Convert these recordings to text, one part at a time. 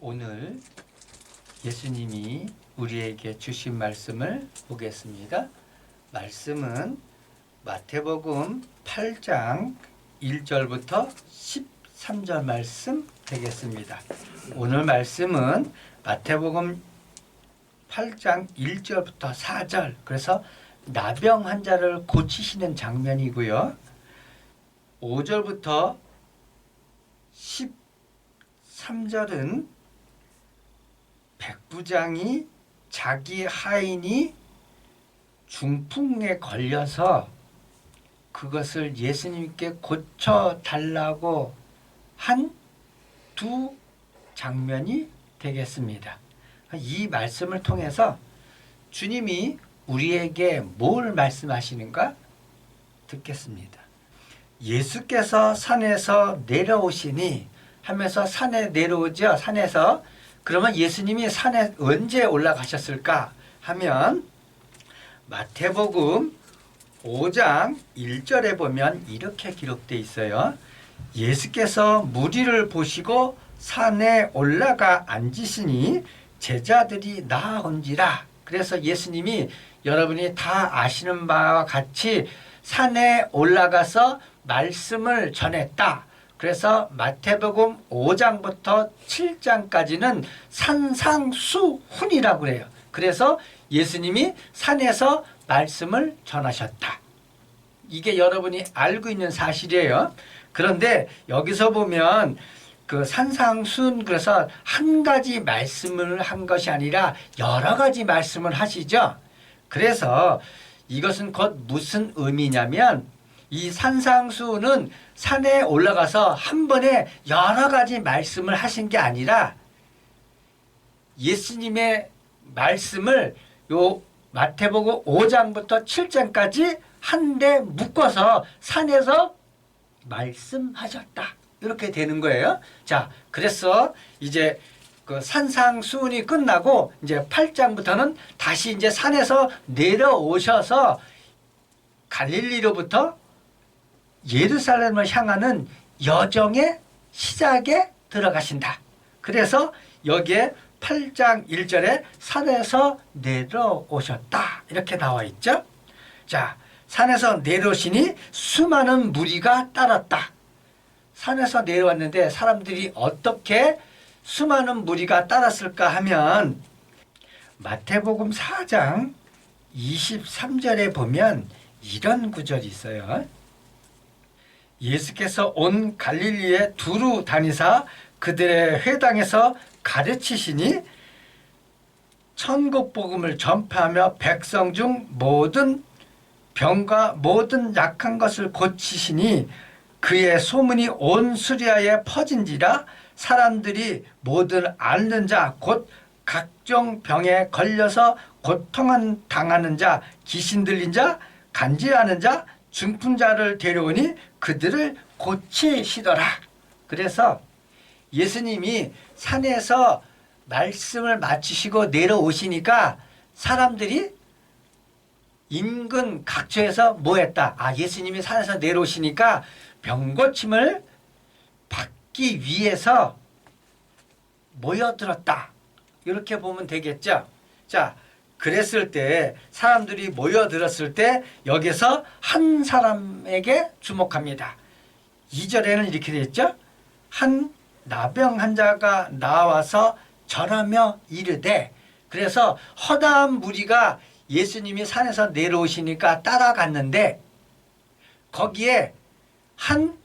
오늘 예수님이 우리에게 주신 말씀을 보겠습니다. 말씀은 마태복음 8장 1절부터 13절 말씀 되겠습니다. 오늘 말씀은 마태복음 8장 1절부터 4절, 그래서 나병 환자를 고치시는 장면이고요. 5절부터 13절은 백부장이 자기 하인이 중풍에 걸려서 그것을 예수님께 고쳐달라고 한 두 장면이 되겠습니다. 이 말씀을 통해서 주님이 우리에게 뭘 말씀하시는가 듣겠습니다. 예수께서 산에서 내려오시니 하면서 산에 내려오죠. 산에서. 그러면 예수님이 산에 언제 올라가셨을까 하면 마태복음 5장 1절에 보면 이렇게 기록되어 있어요. 예수께서 무리를 보시고 산에 올라가 앉으시니 제자들이 나아온지라. 그래서 예수님이 여러분이 다 아시는 바와 같이 산에 올라가서 말씀을 전했다. 그래서 마태복음 5장부터 7장까지는 산상수훈이라고 해요. 그래서 예수님이 산에서 말씀을 전하셨다. 이게 여러분이 알고 있는 사실이에요. 그런데 여기서 보면 그 산상수훈, 그래서 한 가지 말씀을 한 것이 아니라 여러 가지 말씀을 하시죠. 그래서 이것은 곧 무슨 의미냐면 이 산상수훈은 산에 올라가서 한 번에 여러 가지 말씀을 하신 게 아니라 예수님의 말씀을 요 마태복음 5장부터 7장까지 한데 묶어서 산에서 말씀하셨다. 이렇게 되는 거예요. 자, 그래서 이제 그 산상수훈이 끝나고 이제 8장부터는 다시 이제 산에서 내려오셔서 갈릴리로부터 예루살렘을 향하는 여정의 시작에 들어가신다. 그래서 여기에 8장 1절에 산에서 내려오셨다. 이렇게 나와 있죠. 자, 산에서 내려오시니 수많은 무리가 따랐다. 산에서 내려왔는데 사람들이 어떻게 수많은 무리가 따랐을까 하면 마태복음 4장 23절에 보면 이런 구절이 있어요. 예수께서 온 갈릴리에 두루 다니사 그들의 회당에서 가르치시니 천국 복음을 전파하며 백성 중 모든 병과 모든 약한 것을 고치시니 그의 소문이 온 수리아에 퍼진지라. 사람들이 모든 앓는 자 곧 각종 병에 걸려서 고통 당하는 자, 귀신 들린 자, 간질하는 자, 중풍자를 데려오니 그들을 고치시더라. 그래서 예수님이 산에서 말씀을 마치시고 내려오시니까 사람들이 인근 각처에서 뭐 했다? 예수님이 산에서 내려오시니까 병고침을 받기 위해서 모여들었다. 이렇게 보면 되겠죠. 자, 그랬을 때 사람들이 모여들었을 때 여기서 한 사람에게 주목합니다. 2절에는 이렇게 되어 있죠. 한 나병 환자가 나와서 전하며 이르되. 그래서 허다한 무리가 예수님이 산에서 내려오시니까 따라갔는데 거기에 한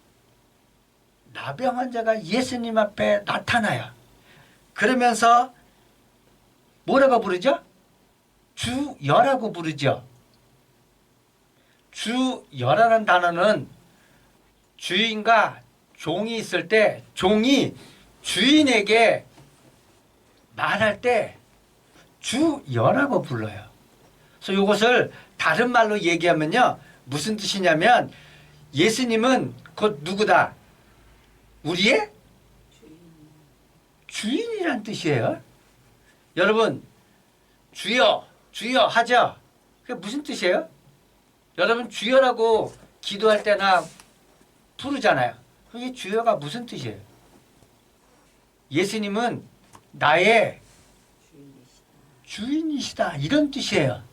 나병 환자가 예수님 앞에 나타나요. 그러면서 뭐라고 부르죠? 주여라고 부르죠. 주여라는 단어는 주인과 종이 있을 때 종이 주인에게 말할 때 주여라고 불러요. 그래서 이것을 다른 말로 얘기하면요. 무슨 뜻이냐면 예수님은 곧 누구다? 우리의 주인이란 뜻이에요. 여러분, 주여, 주여 하죠? 그게 무슨 뜻이에요? 여러분, 주여라고 기도할 때나 부르잖아요. 그게 주여가 무슨 뜻이에요? 예수님은 나의 주인이시다. 이런 뜻이에요.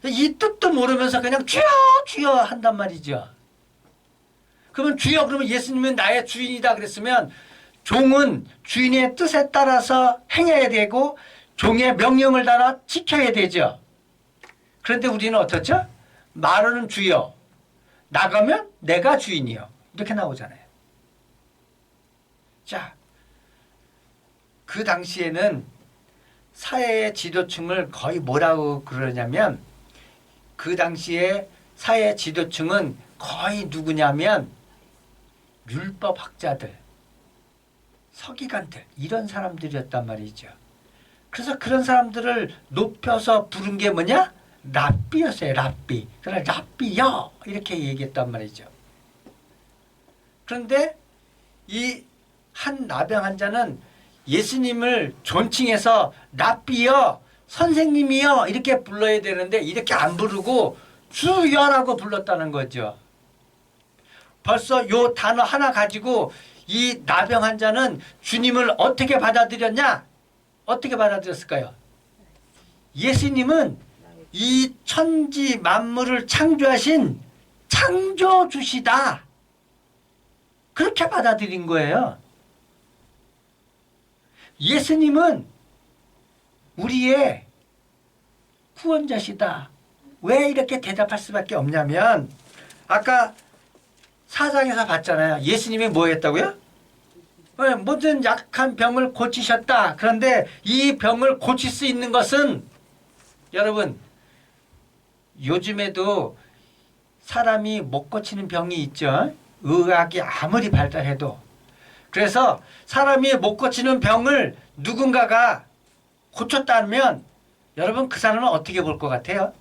이 뜻도 모르면서 그냥 주여 주여 한단 말이죠. 그러면 주여 그러면 예수님은 나의 주인이다 그랬으면 종은 주인의 뜻에 따라서 행해야 되고 종의 명령을 따라 지켜야 되죠. 그런데 우리는 어떻죠? 말하는 주여, 나가면 내가 주인이요. 이렇게 나오잖아요. 자, 그 당시에는 사회의 지도층을 거의 뭐라고 그러냐면 그 당시에 사회 지도층은 거의 누구냐면 율법학자들, 서기관들 이런 사람들이었단 말이죠. 그래서 그런 사람들을 높여서 부른 게 뭐냐? 랍비였어요. 랍비. 그래서 랍비여 이렇게 얘기했단 말이죠. 그런데 이 한 나병 환자는 예수님을 존칭해서 랍비여 선생님이여 이렇게 불러야 되는데 이렇게 안 부르고 주여라고 불렀다는 거죠. 벌써 요 단어 하나 가지고 이 나병 환자는 주님을 어떻게 받아들였냐? 어떻게 받아들였을까요? 예수님은 이 천지 만물을 창조하신 창조주시다. 그렇게 받아들인 거예요. 예수님은 우리의 구원자시다. 왜 이렇게 대답할 수밖에 없냐면 아까 4장에서 봤잖아요. 예수님이 뭐 했다고요? 모든 약한 병을 고치셨다. 그런데 이 병을 고칠 수 있는 것은 여러분 요즘에도 사람이 못 고치는 병이 있죠. 의학이 아무리 발달해도. 그래서 사람이 못 고치는 병을 누군가가 고쳤다면 여러분 그 사람은 어떻게 볼 것 같아요?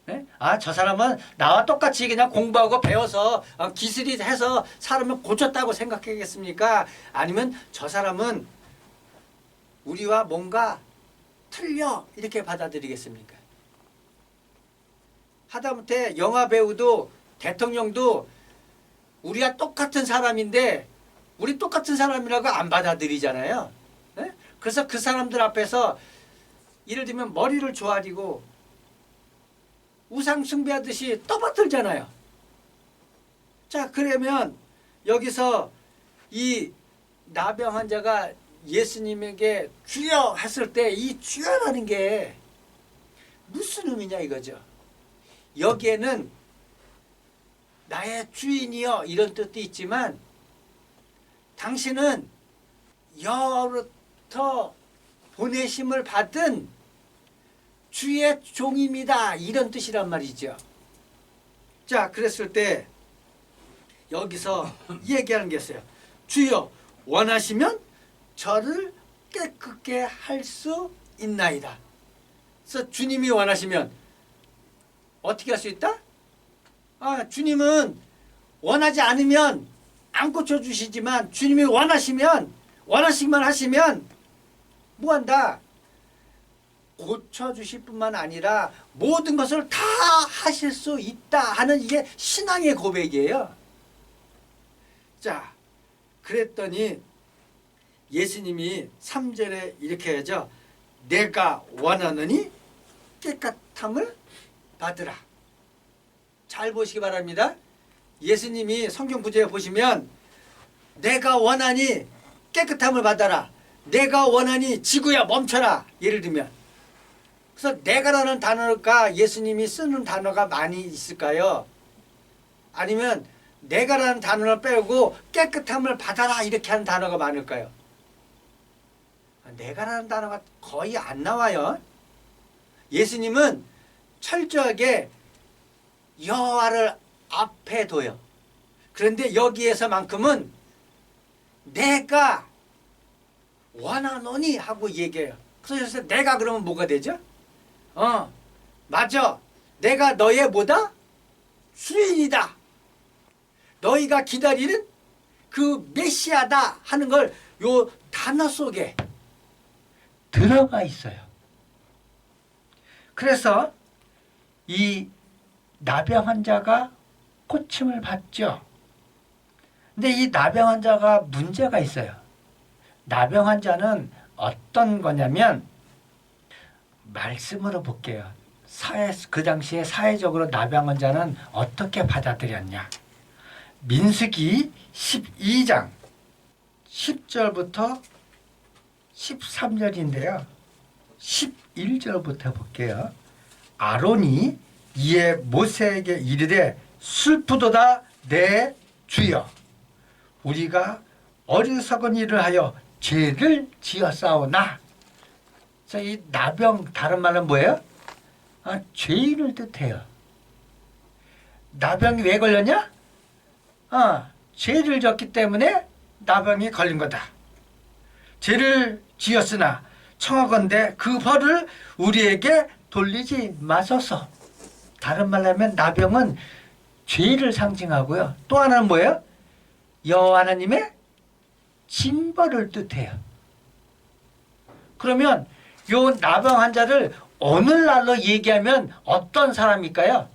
네? 아, 저 사람은 나와 똑같이 그냥 공부하고 배워서 기술이 해서 사람을 고쳤다고 생각하겠습니까? 아니면 저 사람은 우리와 뭔가 틀려 이렇게 받아들이겠습니까? 하다못해 영화 배우도 대통령도 우리와 똑같은 사람인데 우리 똑같은 사람이라고 안 받아들이잖아요. 네? 그래서 그 사람들 앞에서 예를 들면 머리를 조아리고 우상 숭배하듯이 떠받들잖아요. 자, 그러면 여기서 이 나병 환자가 예수님에게 주여 했을 때 이 주여라는 게 무슨 의미냐 이거죠. 여기에는 나의 주인이여 이런 뜻도 있지만 당신은 여로부터 보내심을 받은 주의 종입니다. 이런 뜻이란 말이죠. 자, 그랬을 때 여기서 얘기하는 게 있어요. 주여 원하시면 저를 깨끗게 할 수 있나이다. 그래서 주님이 원하시면 어떻게 할 수 있다? 아, 주님은 원하지 않으면 안 고쳐주시지만 주님이 원하시기만 하시면 뭐한다? 고쳐주실 뿐만 아니라 모든 것을 다 하실 수 있다 하는 이게 신앙의 고백이에요. 자, 그랬더니 예수님이 3절에 이렇게 하죠. 내가 원하느니 깨끗함을 받으라. 잘 보시기 바랍니다. 예수님이 성경 구절에 보시면 내가 원하니 깨끗함을 받아라. 내가 원하니 지구야 멈춰라. 예를 들면 그래서 내가라는 단어가 예수님이 쓰는 단어가 많이 있을까요? 아니면 내가라는 단어를 빼고 깨끗함을 받아라 이렇게 하는 단어가 많을까요? 내가라는 단어가 거의 안 나와요. 예수님은 철저하게 여호와를 앞에 둬요. 그런데 여기에서만큼은 내가 원하노니 하고 얘기해요. 그래서 내가 그러면 뭐가 되죠? 맞아. 내가 너의 뭐다? 주인이다. 너희가 기다리는 그 메시아다 하는 걸 요 단어 속에 들어가 있어요. 그래서 이 나병 환자가 고침을 받죠. 근데 이 나병 환자가 문제가 있어요. 나병 환자는 어떤 거냐면 말씀으로 볼게요. 그 당시에 사회적으로 나병 환자는 어떻게 받아들였냐. 민수기 12장 10절부터 13절인데요. 11절부터 볼게요. 아론이 이에 모세에게 이르되 슬프도다 내 주여 우리가 어리석은 일을 하여 죄를 지었사오나. 자, 이 나병 다른 말은 뭐예요? 죄인을 뜻해요. 나병이 왜 걸렸냐? 죄를 졌기 때문에 나병이 걸린 거다. 죄를 지었으나 청하건대 그 벌을 우리에게 돌리지 마소서. 다른 말로 하면 나병은 죄를 상징하고요. 또 하나는 뭐예요? 여호와 하나님의 징벌을 뜻해요. 그러면 요 나병 환자를 오늘날로 얘기하면 어떤 사람일까요?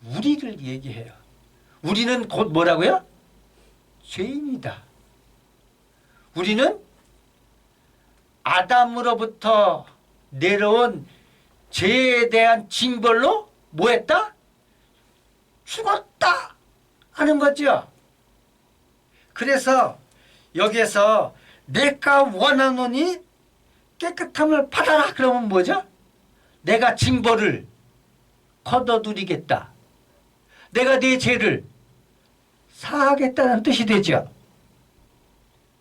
우리를 얘기해요. 우리는 곧 뭐라고요? 죄인이다. 우리는 아담으로부터 내려온 죄에 대한 징벌로 뭐했다? 죽었다 하는 거죠. 그래서 여기에서 내가 원하노니 깨끗함을 받아라 그러면 뭐죠? 내가 징벌을 걷어들이겠다. 내가 네 죄를 사하겠다는 뜻이 되죠.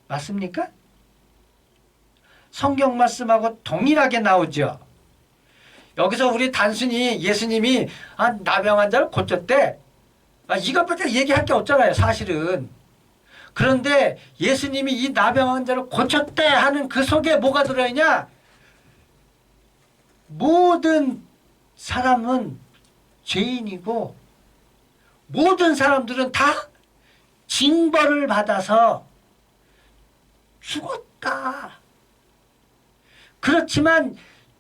맞습니까? 성경 말씀하고 동일하게 나오죠. 여기서 우리 단순히 예수님이 나병 환자를 고쳤대. 이것밖에 얘기할 게 없잖아요, 사실은. 그런데 예수님이 이 나병 환자를 고쳤대 하는 그 속에 뭐가 들어있냐? 모든 사람은 죄인이고 모든 사람들은 다 징벌을 받아서 죽었다. 그렇지만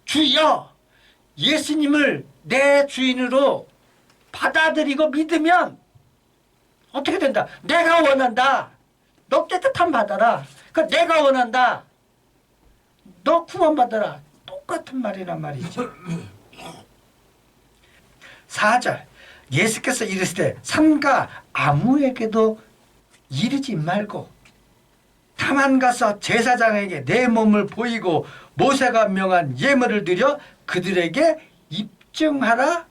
주여 예수님을 내 주인으로 받아들이고 믿으면 어떻게 된다? 내가 원한다. 너 깨끗함 받아라. 내가 원한다. 너 구원받아라. 똑같은 말이란 말이죠. 4절 예수께서 이르시되 삼가 아무에게도 이르지 말고 다만 가서 제사장에게 내 몸을 보이고 모세가 명한 예물을 드려 그들에게 입증하라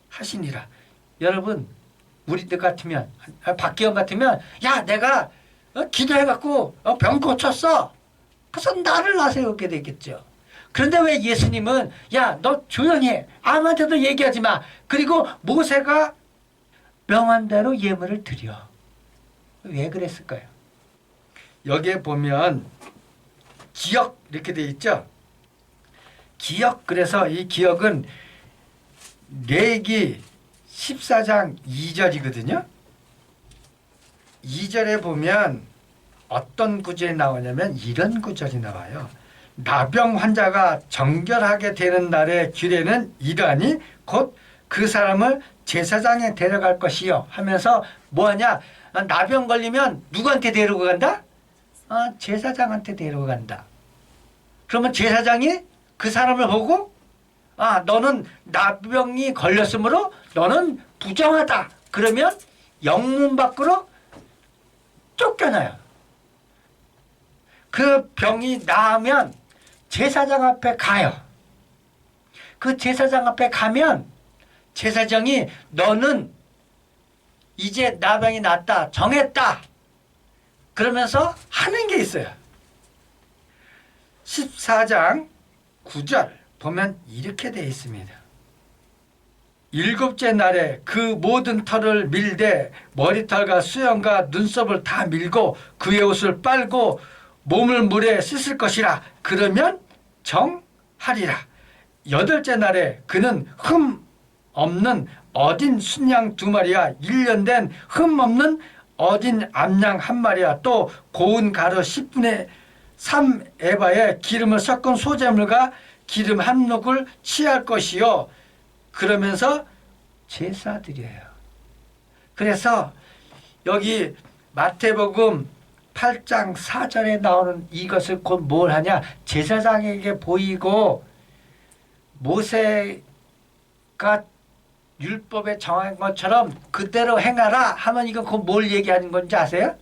하시니라. 여러분 우리들 같으면 박기영 같으면 야 내가 기도해갖고 병 고쳤어. 그래서 나를 나세우게 되겠죠. 그런데 왜 예수님은 야 너 조용히 해. 아무한테도 얘기하지 마. 그리고 모세가 명한 대로 예물을 드려. 왜 그랬을까요? 여기에 보면 기역 이렇게 되어 있죠. 기역, 그래서 이 기역은 레위기 14장 2절이거든요. 2절에 보면 어떤 구절이 나오냐면 이런 구절이 나와요. 나병 환자가 정결하게 되는 날의 규례는 이러하니 곧 그 사람을 제사장에 데려갈 것이요 하면서 뭐하냐? 나병 걸리면 누구한테 데리고 간다? 제사장한테 데리고 간다. 그러면 제사장이 그 사람을 보고 너는 나병이 걸렸으므로 너는 부정하다. 그러면 영문 밖으로 쫓겨나요. 그 병이 나으면 제사장 앞에 가요. 그 제사장 앞에 가면 제사장이 너는 이제 나병이 났다. 정했다. 그러면서 하는 게 있어요. 14장 9절 보면 이렇게 되어 있습니다. 일곱째 날에 그 모든 털을 밀되 머리털과 수염과 눈썹을 다 밀고 그의 옷을 빨고 몸을 물에 씻을 것이라. 그러면 정하리라. 여덟째 날에 그는 흠 없는 어린 순양 2마리와 1년 된 흠 없는 어린 암양 1마리와 또 고운 가루 10분의 3 에바에 기름을 섞은 소재물과 기름 한 몫을 취할 것이요. 그러면서 제사 드려요. 그래서 여기 마태복음 8장 4절에 나오는 이것을 곧 뭘 하냐? 제사장에게 보이고 모세가 율법에 정한 것처럼 그대로 행하라 하면 이건 곧 뭘 얘기하는 건지 아세요?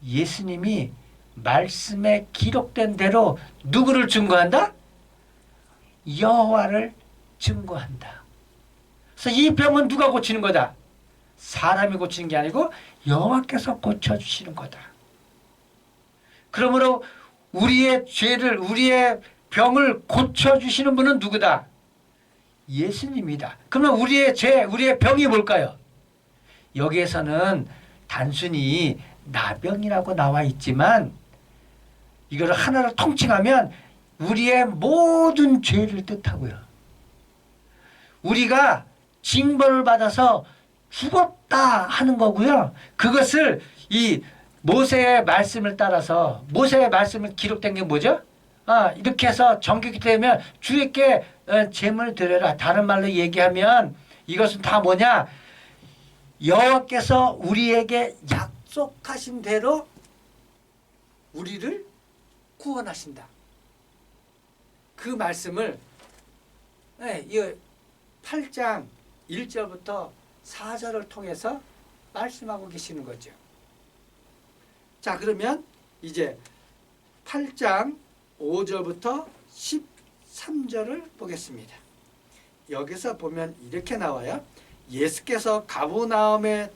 예수님이 말씀에 기록된 대로 누구를 증거한다? 여호와를 증거한다. 그래서 이 병은 누가 고치는 거다? 사람이 고치는 게 아니고 여호와께서 고쳐주시는 거다. 그러므로 우리의 죄를, 우리의 병을 고쳐주시는 분은 누구다? 예수님이다. 그러면 우리의 죄, 우리의 병이 뭘까요? 여기에서는 단순히 나병이라고 나와 있지만 이거를 하나로 통칭하면 우리의 모든 죄를 뜻하고요. 우리가 징벌을 받아서 죽었다 하는 거고요. 그것을 이 모세의 말씀을 따라서 모세의 말씀을 기록된 게 뭐죠? 이렇게 해서 정결케 되면 주에게 제물 드려라. 다른 말로 얘기하면 이것은 다 뭐냐? 여호와께서 우리에게 약속하신 대로 우리를 구원하신다. 그 말씀을 이 8장 1절부터 4절을 통해서 말씀하고 계시는 거죠. 자, 그러면 이제 8장 5절부터 13절을 보겠습니다. 여기서 보면 이렇게 나와요. 예수께서 가버나움에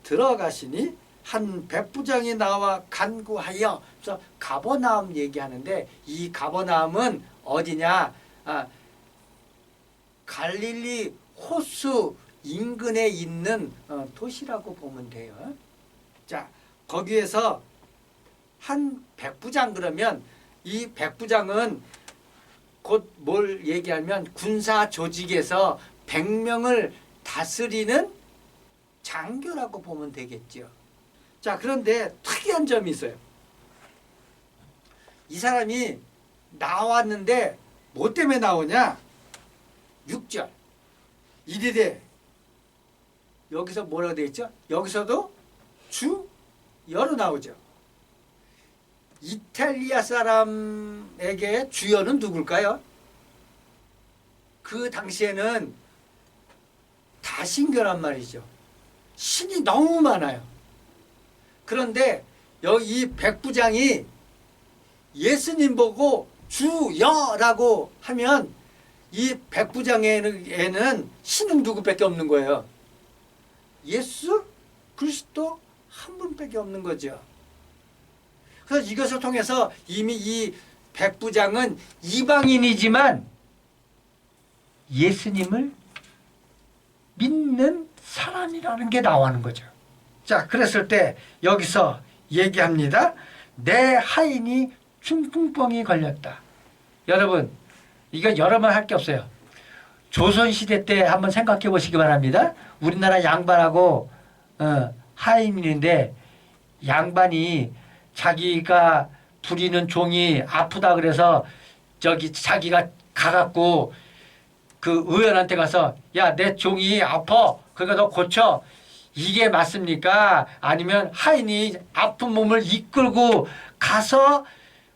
들어가시니 한 백부장이 나와 간구하여. 그래서 가버나움 얘기하는데 이 가버나움은 어디냐? 갈릴리 호수 인근에 있는 도시라고 보면 돼요. 자, 거기에서 한 백부장, 그러면 이 백부장은 곧 뭘 얘기하면 군사 조직에서 100명을 다스리는 장교라고 보면 되겠죠. 자, 그런데 특이한 점이 있어요. 이 사람이 나왔는데 뭐 때문에 나오냐? 6절 이르되, 여기서 뭐라고 되어 있죠? 여기서도 주여로 나오죠. 이탈리아 사람에게 주여는 누굴까요? 그 당시에는 다신교란 말이죠. 신이 너무 많아요. 그런데 여기 이 백부장이 예수님 보고 주여라고 하면 이 백부장에는 신은 누구밖에 없는 거예요? 예수 그리스도 한 분밖에 없는 거죠. 그래서 이것을 통해서 이미 이 백부장은 이방인이지만 예수님을 믿는 사람이라는 게 나오는 거죠. 자, 그랬을 때 여기서 얘기합니다. 내 하인이 중풍병이 걸렸다. 여러분, 이거 여러 번 할 게 없어요. 조선시대 때 한번 생각해 보시기 바랍니다. 우리나라 양반하고 하인인데 양반이 자기가 부리는 종이 아프다 그래서 자기가 가갖고 그 의원한테 가서 야, 내 종이 아파. 그러니까 너 고쳐. 이게 맞습니까? 아니면 하인이 아픈 몸을 이끌고 가서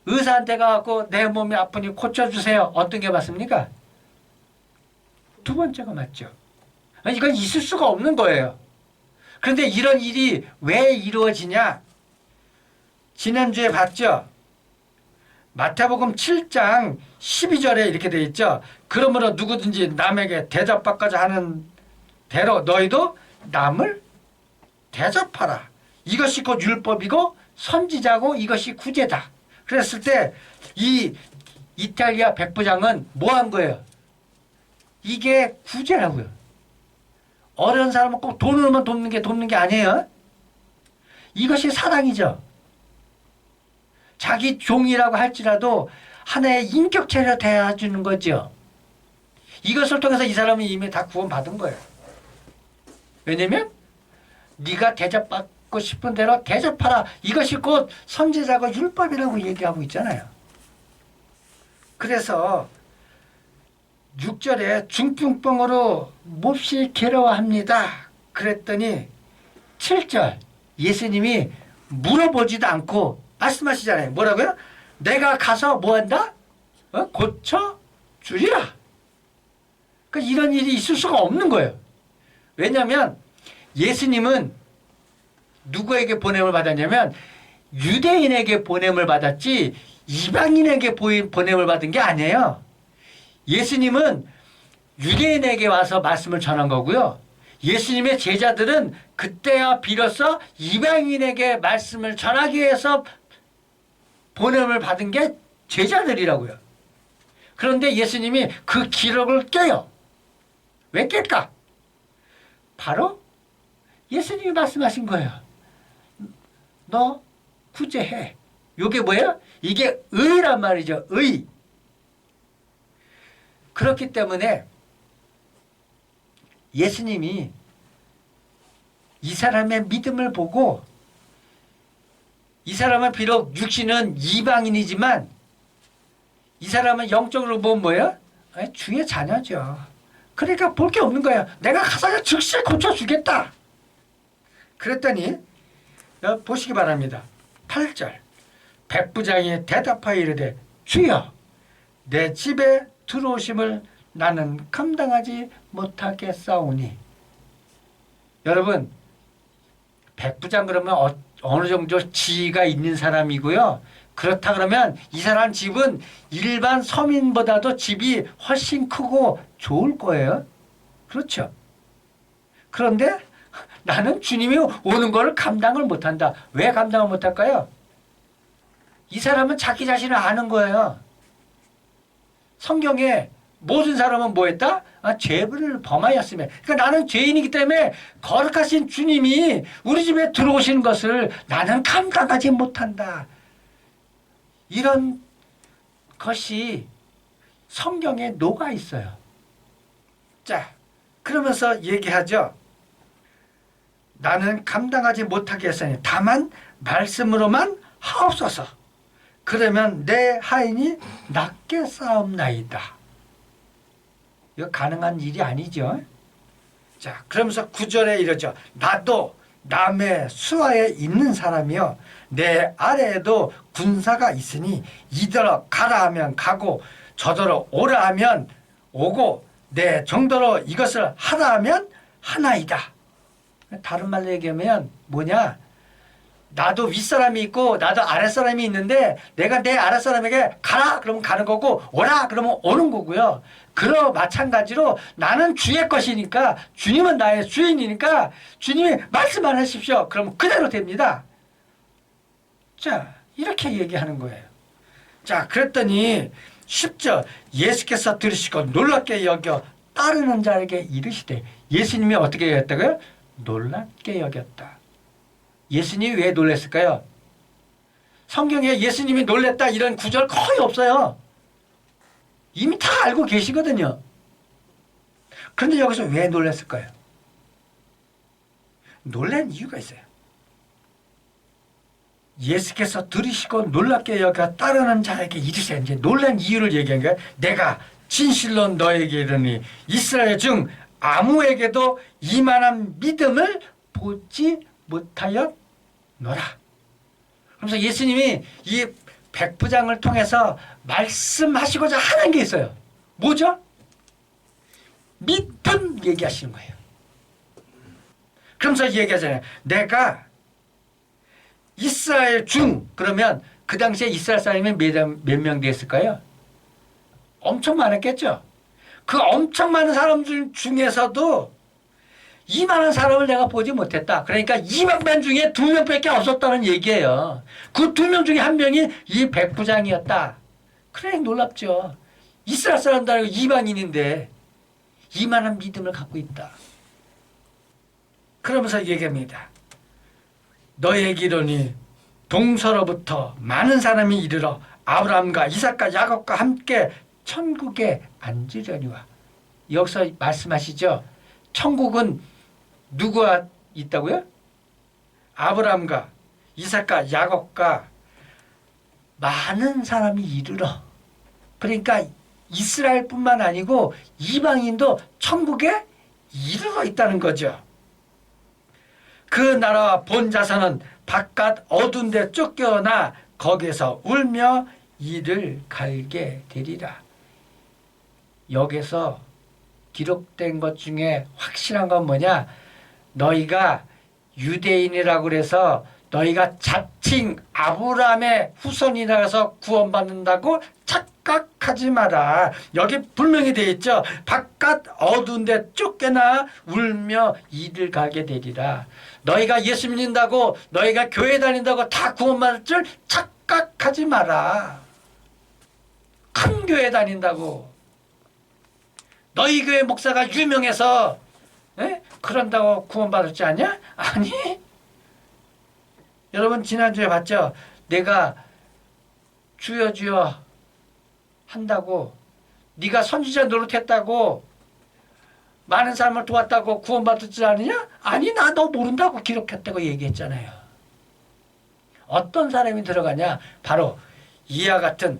의사한테 가갖고 내 몸이 아프니 고쳐주세요. 어떤 게 맞습니까? 두 번째가 맞죠. 이건 있을 수가 없는 거예요. 그런데 이런 일이 왜 이루어지냐? 지난주에 봤죠? 마태복음 7장 12절에 이렇게 되어 있죠. 그러므로 누구든지 남에게 대접받고자 하는 대로 너희도 남을 대접하라. 이것이 곧 율법이고 선지자고 이것이 구제다. 그랬을 때 이 이탈리아 백부장은 뭐 한 거예요? 이게 구제라고요. 어려운 사람은 꼭 돈으로만 돕는 게 아니에요. 이것이 사랑이죠. 자기 종이라고 할지라도 하나의 인격체로 대해주는 거죠. 이것을 통해서 이 사람이 이미 다 구원받은 거예요. 왜냐면 네가 대접받고 싶은 대로 대접하라. 이것이 곧 선지자가 율법이라고 얘기하고 있잖아요. 그래서 6절에 중풍병으로 몹시 괴로워합니다. 그랬더니 7절 예수님이 물어보지도 않고 말씀하시잖아요. 뭐라고요? 내가 가서 뭐한다? 고쳐주리라. 그러니까 이런 일이 있을 수가 없는 거예요. 왜냐하면 예수님은 누구에게 보냄을 받았냐면 유대인에게 보냄을 받았지 이방인에게 보냄을 받은 게 아니에요. 예수님은 유대인에게 와서 말씀을 전한 거고요. 예수님의 제자들은 그때야 비로소 이방인에게 말씀을 전하기 위해서 보냄을 받은 게 제자들이라고요. 그런데 예수님이 그 기록을 깨요. 왜 깰까? 바로 예수님이 말씀하신 거예요. 너 구제해. 이게 뭐예요? 이게 의란 말이죠. 의. 그렇기 때문에 예수님이 이 사람의 믿음을 보고 이 사람은 비록 육신은 이방인이지만 이 사람은 영적으로 보면 뭐예요? 주의 자녀죠. 그러니까 볼 게 없는 거예요. 내가 가서 즉시 고쳐주겠다. 그랬더니 보시기 바랍니다. 8절 백부장이 대답하여 이르되 주여 내 집에 들어오심을 나는 감당하지 못하겠사오니. 여러분 백부장 그러면 어느 정도 지위가 있는 사람이고요. 그렇다 그러면 이 사람 집은 일반 서민보다도 집이 훨씬 크고 좋을 거예요. 그렇죠. 그런데 나는 주님이 오는 것을 감당을 못한다. 왜 감당을 못할까요? 이 사람은 자기 자신을 아는 거예요. 성경에 모든 사람은 뭐 했다? 죄를 범하였으며. 그러니까 나는 죄인이기 때문에 거룩하신 주님이 우리 집에 들어오시는 것을 나는 감당하지 못한다. 이런 것이 성경에 녹아 있어요. 자, 그러면서 얘기하죠. 나는 감당하지 못하겠으니 다만 말씀으로만 하옵소서. 그러면 내 하인이 낫게 싸움나이다. 이거 가능한 일이 아니죠. 자, 그러면서 9절에 이러죠. 나도 남의 수하에 있는 사람이요 내 아래에도 군사가 있으니 이더러 가라 하면 가고 저더러 오라 하면 오고 내 정도로 이것을 하라 하면 하나이다. 다른 말로 얘기하면 뭐냐? 나도 윗사람이 있고 나도 아랫사람이 있는데 내가 내 아랫사람에게 가라 그러면 가는 거고 오라 그러면 오는 거고요. 그러 마찬가지로 나는 주의 것이니까 주님은 나의 주인이니까 주님이 말씀만 하십시오. 그러면 그대로 됩니다. 자, 이렇게 얘기하는 거예요. 자, 그랬더니 10절 예수께서 들으시고 놀랍게 여겨 따르는 자에게 이르시되. 예수님이 어떻게 여겼다고요? 놀랍게 여겼다. 예수님이 왜 놀랐을까요? 성경에 예수님이 놀랬다 이런 구절 거의 없어요. 이미 다 알고 계시거든요. 그런데 여기서 왜 놀랐을까요? 놀란 이유가 있어요. 예수께서 들으시고 놀랍게 여겨 따르는 자에게 이르시되. 이제 놀란 이유를 얘기한 거예요. 내가 진실로 너에게 이르니 이스라엘 중 아무에게도 이만한 믿음을 보지 못하였노라. 그래서 예수님이 이 백부장을 통해서 말씀하시고자 하는 게 있어요. 뭐죠? 믿음 얘기하시는 거예요. 그러면서 얘기하잖아요. 내가 이스라엘 중, 그러면 그 당시에 이스라엘 사람이 몇 명 됐을까요? 엄청 많았겠죠. 그 엄청 많은 사람들 중에서도 이만한 사람을 내가 보지 못했다. 그러니까 200명 중에 2명밖에 없었다는 얘기예요. 그 2명 중에 한 명이 이 백부장이었다. 그래 놀랍죠. 이스라엘 사람들 아니고 이방인인데 이만한 믿음을 갖고 있다. 그러면서 얘기합니다. 너에게 이르니 동서로부터 많은 사람이 이르러 아브라함과 이삭과 야곱과 함께 천국에 앉으려니와. 여기서 말씀하시죠. 천국은 누구가 있다고요? 아브라함과 이삭과 야곱과 많은 사람이 이르러. 그러니까 이스라엘뿐만 아니고 이방인도 천국에 이르러 있다는 거죠. 그 나라와 본 자손은 바깥 어두운 데 쫓겨나 거기에서 울며 이를 갈게 되리라. 여기서 기록된 것 중에 확실한 건 뭐냐? 너희가 유대인이라고 그래서 너희가 자칭 아브라함의 후손이라서 구원받는다고 착각하지 마라. 여기 분명히 되어 있죠. 바깥 어두운 데 쫓겨나 울며 이를 가게 되리라. 너희가 예수 믿는다고 너희가 교회 다닌다고 다 구원받을 줄 착각하지 마라. 큰 교회 다닌다고 너희 교회 목사가 유명해서 그런다고 구원받을 줄 아냐? 아니. 여러분 지난주에 봤죠? 내가 주여 주여 한다고 네가 선지자 노릇했다고 많은 사람을 도왔다고 구원받을 줄 아느냐? 아니 나 너 모른다고 기록했다고 얘기했잖아요. 어떤 사람이 들어가냐? 바로 이와 같은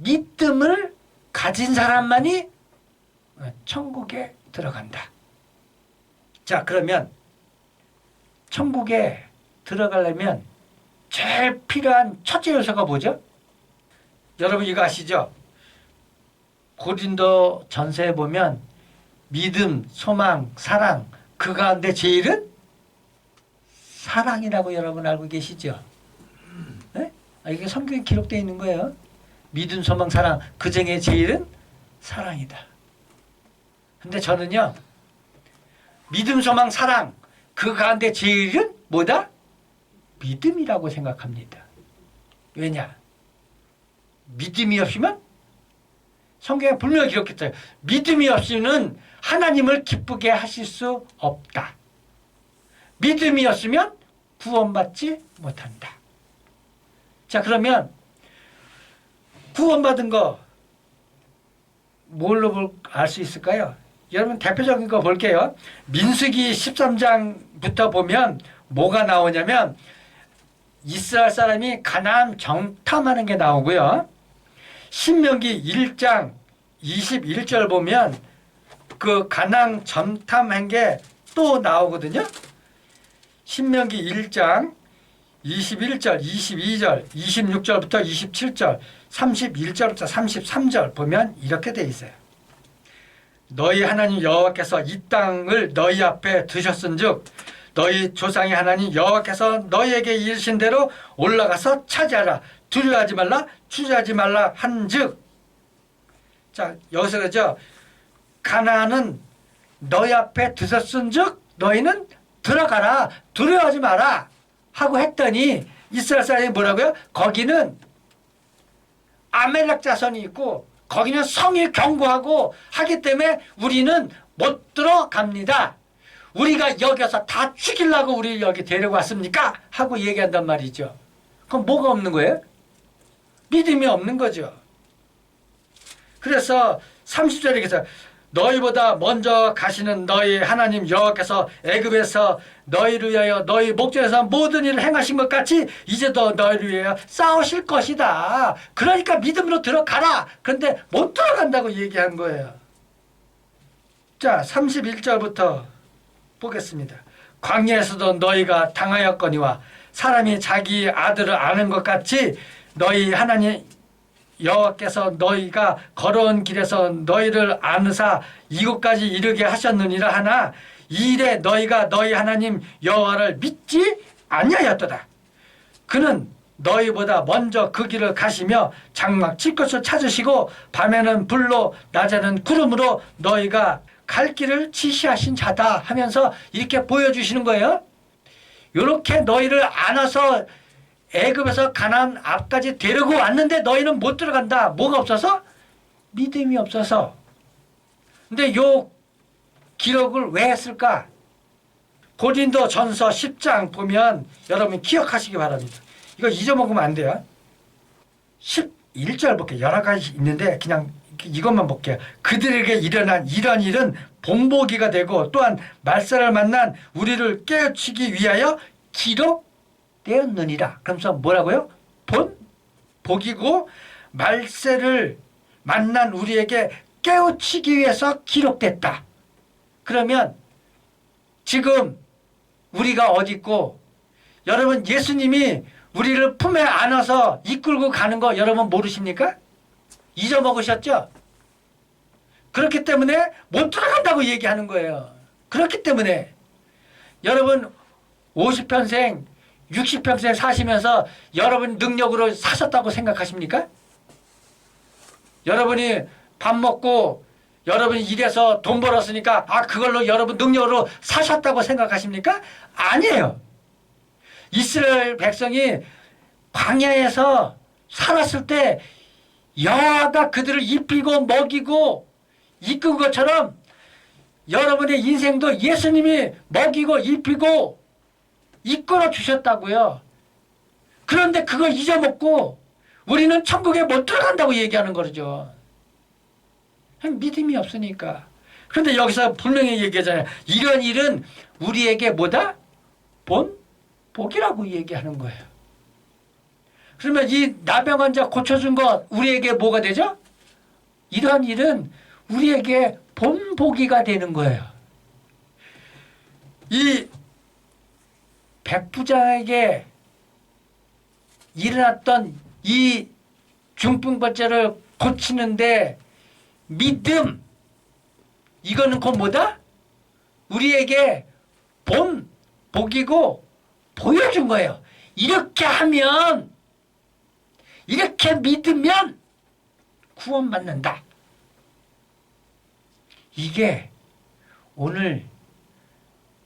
믿음을 가진 사람만이 천국에 들어간다. 자, 그러면 천국에 들어가려면 제일 필요한 첫째 요소가 뭐죠? 여러분 이거 아시죠? 고린도 전서에 보면 믿음, 소망, 사랑 그 가운데 제일은 사랑이라고 여러분 알고 계시죠? 네? 이게 성경에 기록되어 있는 거예요. 믿음, 소망, 사랑 그 중에 제일은 사랑이다. 근데 저는요 믿음, 소망, 사랑 그 가운데 제일은 뭐다? 믿음이라고 생각합니다. 왜냐? 믿음이 없으면 성경에 분명히 기록했어요. 믿음이 없이는 하나님을 기쁘게 하실 수 없다. 믿음이 없으면 구원받지 못한다. 자, 그러면 구원받은 거 뭘로 알 수 있을까요? 여러분 대표적인 거 볼게요. 민수기 13장부터 보면 뭐가 나오냐면 이스라엘 사람이 가나안 정탐하는 게 나오고요. 신명기 1장 21절 보면 그 가나안 정탐한 게 또 나오거든요. 신명기 1장 21절, 22절, 26절부터 27절, 31절부터 33절 보면 이렇게 돼 있어요. 너희 하나님 여호와께서 이 땅을 너희 앞에 두셨은즉 너희 조상의 하나님 여호와께서 너희에게 이르신 대로 올라가서 차지하라. 두려워하지 말라, 주저하지 말라 한즉. 자, 여기서 그러죠. 가나안은 너희 앞에 두셨은즉 너희는 들어가라, 두려워하지 마라 하고 했더니 이스라엘 사람이 뭐라고요? 거기는 아멜렉 자손이 있고 거기는 성이 견고하고 하기 때문에 우리는 못 들어갑니다. 우리가 여기서 다 죽이려고 우리를 여기 데려왔습니까? 하고 얘기한단 말이죠. 그럼 뭐가 없는 거예요? 믿음이 없는 거죠. 그래서 30절에 계속 너희보다 먼저 가시는 너희 하나님 여호와께서 애굽에서 너희를 위하여 너희 목전에서 모든 일을 행하신 것 같이 이제도 너희를 위하여 싸우실 것이다. 그러니까 믿음으로 들어가라. 그런데 못 들어간다고 얘기한 거예요. 자, 31절부터 보겠습니다. 광야에서도 너희가 당하였거니와 사람이 자기 아들을 아는 것 같이 너희 하나님 여호와께서 너희가 걸어온 길에서 너희를 아느사 이곳까지 이르게 하셨느니라 하나 이 일에 너희가 너희 하나님 여호와를 믿지 아니하였도다. 그는 너희보다 먼저 그 길을 가시며 장막 칠 것을 찾으시고 밤에는 불로 낮에는 구름으로 너희가 갈 길을 지시하신 자다 하면서 이렇게 보여주시는 거예요. 이렇게 너희를 안아서 애굽에서 가나안 앞까지 데리고 왔는데 너희는 못 들어간다. 뭐가 없어서? 믿음이 없어서. 근데 요 기록을 왜 했을까? 고린도 전서 10장 보면 여러분 기억하시기 바랍니다. 이거 잊어먹으면 안 돼요. 11절 볼게요. 여러 가지 있는데 그냥 이것만 볼게요. 그들에게 일어난 이런 일은 본보기가 되고 또한 말세를 만난 우리를 깨우치기 위하여 기록되었느니라. 그러면서 뭐라고요? 본보기고 말세를 만난 우리에게 깨우치기 위해서 기록됐다. 그러면 지금 우리가 어디 있고 여러분 예수님이 우리를 품에 안아서 이끌고 가는 거 여러분 모르십니까? 잊어먹으셨죠? 그렇기 때문에 못 들어간다고 얘기하는 거예요. 그렇기 때문에 여러분 50평생 60평생 사시면서 여러분 능력으로 사셨다고 생각하십니까? 여러분이 밥 먹고 여러분이 일해서 돈 벌었으니까 그걸로 여러분 능력으로 사셨다고 생각하십니까? 아니에요. 이스라엘 백성이 광야에서 살았을 때 여호와가 그들을 입히고 먹이고 이끈 것처럼 여러분의 인생도 예수님이 먹이고 입히고 이끌어 주셨다고요. 그런데 그거 잊어먹고 우리는 천국에 못 들어간다고 얘기하는 거죠. 믿음이 없으니까. 그런데 여기서 분명히 얘기하잖아요. 이런 일은 우리에게 뭐다? 복이라고 얘기하는 거예요. 그러면 이 나병 환자 고쳐준 거 우리에게 뭐가 되죠? 이러한 일은 우리에게 본보기가 되는 거예요. 이 백부장에게 일어났던 이 중풍발자를 고치는데 믿음, 이거는 곧 뭐다? 우리에게 본복이고 보여준 거예요. 이렇게 하면, 이렇게 믿으면 구원받는다. 이게 오늘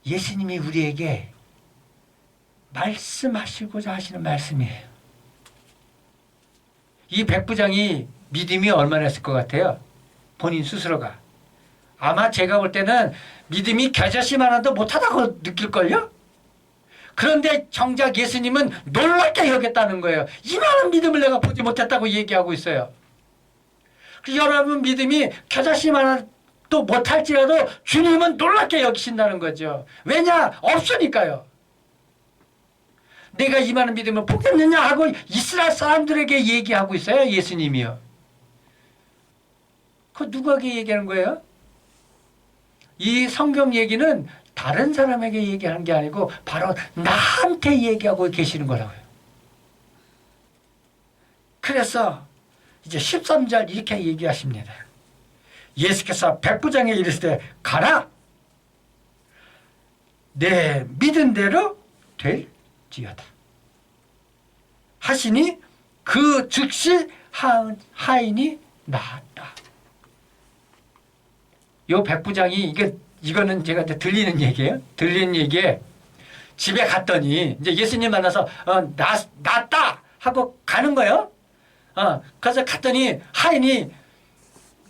예수님이 우리에게 말씀하시고자 하시는 말씀이에요. 이 백부장이 믿음이 얼마나 했을 것 같아요? 본인 스스로가. 아마 제가 볼 때는 믿음이 겨자씨만도 못하다고 느낄걸요? 그런데 정작 예수님은 놀랍게 여겼다는 거예요. 이만한 믿음을 내가 보지 못했다고 얘기하고 있어요. 여러분 믿음이 겨자씨만도 못할지라도 주님은 놀랍게 여기신다는 거죠. 왜냐? 없으니까요. 내가 이만한 믿음을 보겠느냐 하고 이스라엘 사람들에게 얘기하고 있어요. 예수님이요. 그 누구에게 얘기하는 거예요? 이 성경 얘기는 다른 사람에게 얘기하는 게 아니고 바로 나한테 얘기하고 계시는 거라고요. 그래서 이제 13절 이렇게 얘기하십니다. 예수께서 백부장에게 이르시되 가라. 내 믿은 대로 될지어다. 하시니 그 즉시 하인이 나았다. 요 백부장이 이거는 제가 들리는 얘기예요. 들리는 얘기에 집에 갔더니 이제 예수님 만나서 낫다 하고 가는 거예요. 그래서 갔더니 하인이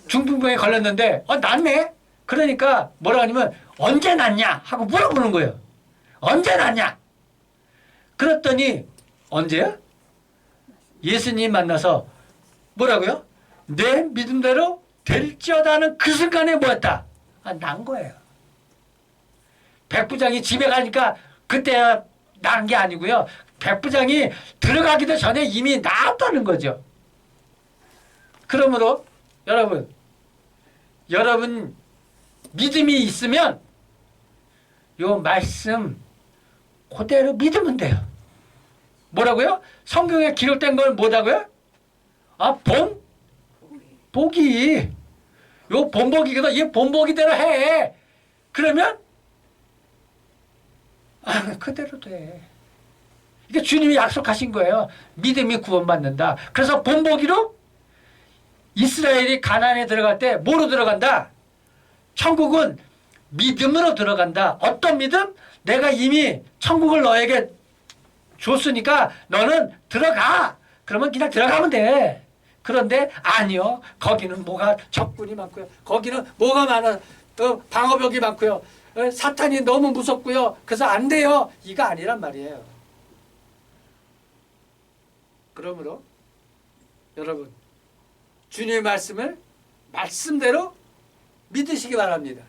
중풍병에 걸렸는데 낫네. 그러니까 뭐라 하냐면 언제 낫냐 하고 물어보는 거예요. 언제 낫냐? 그랬더니 언제요? 예수님 만나서 뭐라고요? 내 믿음대로 될지어다는 그 순간에 뭐였다? 난 거예요. 백부장이 집에 가니까 그때 난 게 아니고요. 백부장이 들어가기도 전에 이미 나았다는 거죠. 그러므로 여러분 믿음이 있으면 요 말씀 그대로 믿으면 돼요. 뭐라고요? 성경에 기록된 걸 뭐라고요? 복이. 요 본보기거든. 이 본보기대로 해. 그러면 그대로 돼. 이게 주님이 약속하신 거예요. 믿음이 구원받는다. 그래서 본보기로 이스라엘이 가나안에 들어갈 때 뭐로 들어간다? 천국은 믿음으로 들어간다. 어떤 믿음? 내가 이미 천국을 너에게 줬으니까 너는 들어가. 그러면 그냥 들어가면 돼. 그런데 아니요. 거기는 뭐가 적군이 많고요. 거기는 뭐가 많아. 방어벽이 많고요. 사탄이 너무 무섭고요. 그래서 안 돼요. 이거 아니란 말이에요. 그러므로 여러분 주님의 말씀을 말씀대로 믿으시기 바랍니다.